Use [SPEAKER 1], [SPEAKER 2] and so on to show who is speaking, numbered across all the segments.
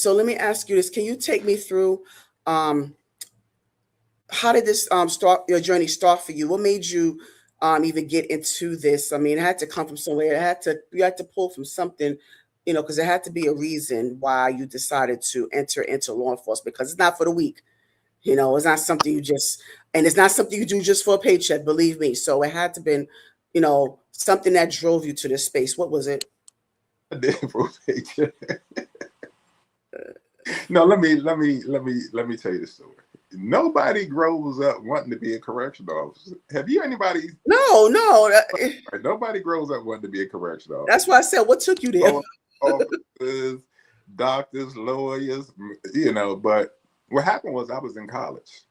[SPEAKER 1] So let me ask you this: can you take me through? Um, how did this start? Your journey start for you? What made you even get into this? I mean, it had to come from somewhere. It had to you had to pull from something, because there had to be a reason why you decided to enter into law enforcement. Because it's not for the weak. It's not something you just, and it's not something you do just for a paycheck. Believe me. So it had to been, something that drove you to this space. What was it?
[SPEAKER 2] I did for a paycheck. No, let me tell you the story. Nobody grows up wanting to be a correctional officer. Have you anybody?
[SPEAKER 1] No, no.
[SPEAKER 2] Nobody grows up wanting to be a correctional
[SPEAKER 1] That's
[SPEAKER 2] officer.
[SPEAKER 1] why I said, what took you there?
[SPEAKER 2] Officers, doctors, lawyers, But what happened was I was in college,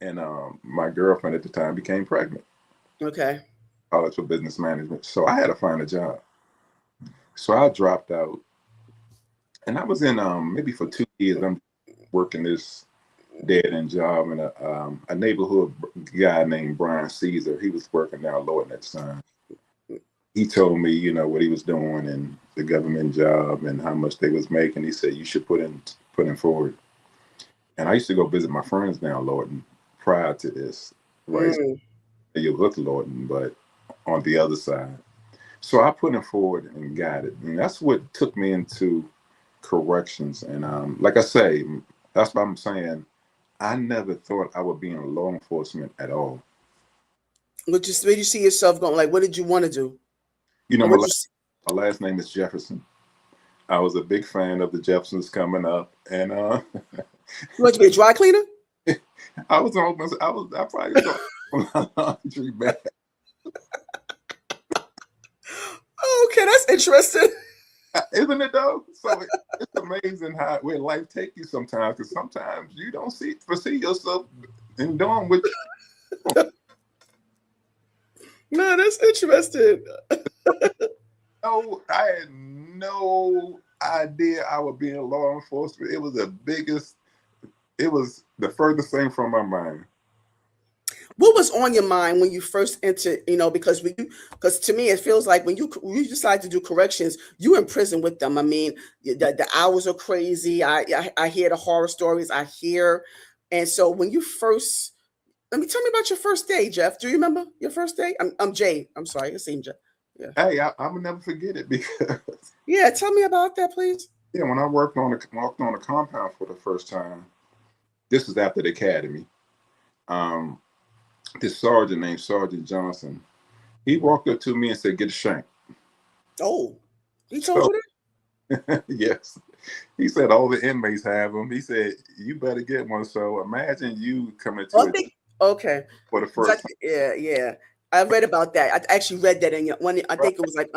[SPEAKER 2] and my girlfriend at the time became pregnant.
[SPEAKER 1] Okay.
[SPEAKER 2] College for business management, so I had to find a job. So I dropped out, and I was in maybe for 2 years. I'm working this dead end job in a neighborhood guy named Brian Caesar. He was working down Lord at the time. He told me, what he was doing and the government job and how much they was making. He said you should put in forward. And I used to go visit my friends down Lorton prior to this, right? You look Lorton, but on the other side. So I put in forward and got it, and that's what took me into corrections. And like I say, that's why I'm saying I never thought I would be in law enforcement at all.
[SPEAKER 1] Where did you see yourself going? Like, what did you want to do?
[SPEAKER 2] My,
[SPEAKER 1] What
[SPEAKER 2] my last name is Jefferson. I was a big fan of the Jeffersons coming up, and
[SPEAKER 1] you want to be a dry cleaner?
[SPEAKER 2] I probably thought my laundry bag.
[SPEAKER 1] Oh, okay, that's interesting.
[SPEAKER 2] Isn't it though? So it's amazing where life takes you sometimes, because sometimes you don't foresee yourself in doing what.
[SPEAKER 1] No, that's interesting.
[SPEAKER 2] No, I had no idea I would be in law enforcement. It was the furthest thing from my mind.
[SPEAKER 1] What was on your mind when you first entered? Because to me it feels like when you decide to do corrections, you in prison with them. I mean, the hours are crazy. I hear the horror stories. I hear, and so when you first, tell me about your first day, Jeff. Do you remember your first day? I'm Jay. I'm sorry, it seemed Jeff.
[SPEAKER 2] Yeah. Hey, I'm gonna never forget it because.
[SPEAKER 1] Yeah, tell me about that, please.
[SPEAKER 2] Yeah, when I walked on the compound for the first time, this was after the academy. This sergeant named Sergeant Johnson, he walked up to me and said, "Get a shank."
[SPEAKER 1] Oh, he told you
[SPEAKER 2] that? Yes. He said all the inmates have them. He said, "You better get one." So imagine you coming to
[SPEAKER 1] okay
[SPEAKER 2] for the first time.
[SPEAKER 1] Yeah. I read about that. I actually read that in your one. I think it was like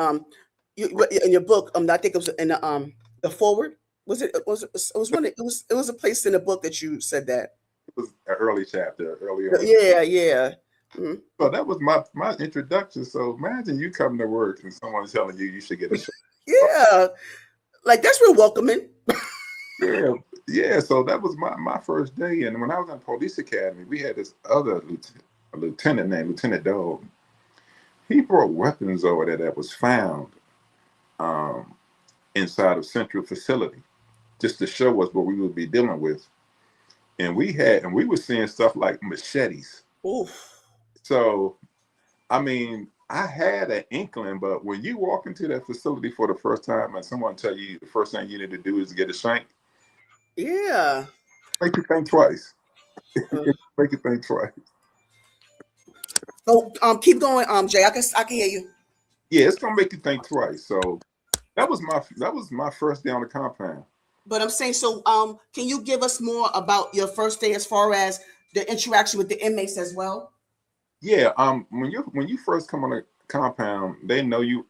[SPEAKER 1] in your book. I think it was in the forward. Was it? It was a place in the book that you said that.
[SPEAKER 2] It was an early chapter, earlier.
[SPEAKER 1] Yeah.
[SPEAKER 2] Mm-hmm. So that was my introduction. So imagine you come to work and someone's telling you should get a shot.
[SPEAKER 1] Yeah, like that's real welcoming.
[SPEAKER 2] Yeah. So that was my first day. And when I was in police academy, we had this other lieutenant named Lieutenant Dog. He brought weapons over there that was found inside of Central Facility, just to show us what we would be dealing with. And we were seeing stuff like machetes.
[SPEAKER 1] Oof.
[SPEAKER 2] So, I mean, I had an inkling, but when you walk into that facility for the first time and someone tell you the first thing you need to do is get a shank,
[SPEAKER 1] yeah,
[SPEAKER 2] make you think twice. Make you think twice.
[SPEAKER 1] So keep going, Jay. I can hear you.
[SPEAKER 2] Yeah, it's gonna make you think twice. So that was my first day on the compound.
[SPEAKER 1] But I'm saying, so can you give us more about your first day as far as the interaction with the inmates as well?
[SPEAKER 2] Yeah, when you first come on the compound, they know you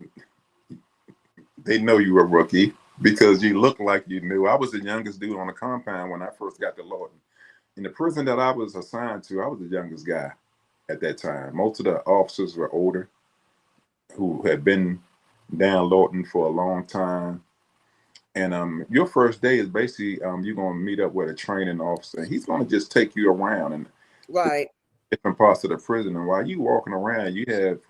[SPEAKER 2] a rookie because you look like you knew. I was the youngest dude on the compound when I first got to Lawton. In the prison that I was assigned to, I was the youngest guy at that time. Most of the officers were older, who had been down Lawton for a long time. And your first day is basically you're gonna meet up with a training officer. He's gonna just take you around and different parts of the prison. And while you walking around, you have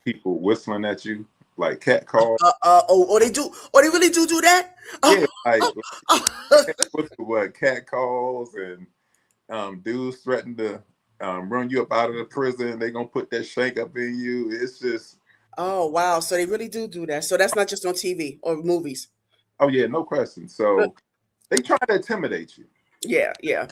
[SPEAKER 2] people whistling at you like cat call.
[SPEAKER 1] Oh, they do. Oh, they really do that.
[SPEAKER 2] Yeah,
[SPEAKER 1] Oh,
[SPEAKER 2] like,
[SPEAKER 1] oh, oh.
[SPEAKER 2] what's the word? Cat calls and dudes threaten to run you up out of the prison. They gonna put that shank up in you. It's just,
[SPEAKER 1] Oh, wow. So they really do that. So that's not just on TV or movies.
[SPEAKER 2] oh yeah, no question. So they try to intimidate you.
[SPEAKER 1] Yeah, yeah.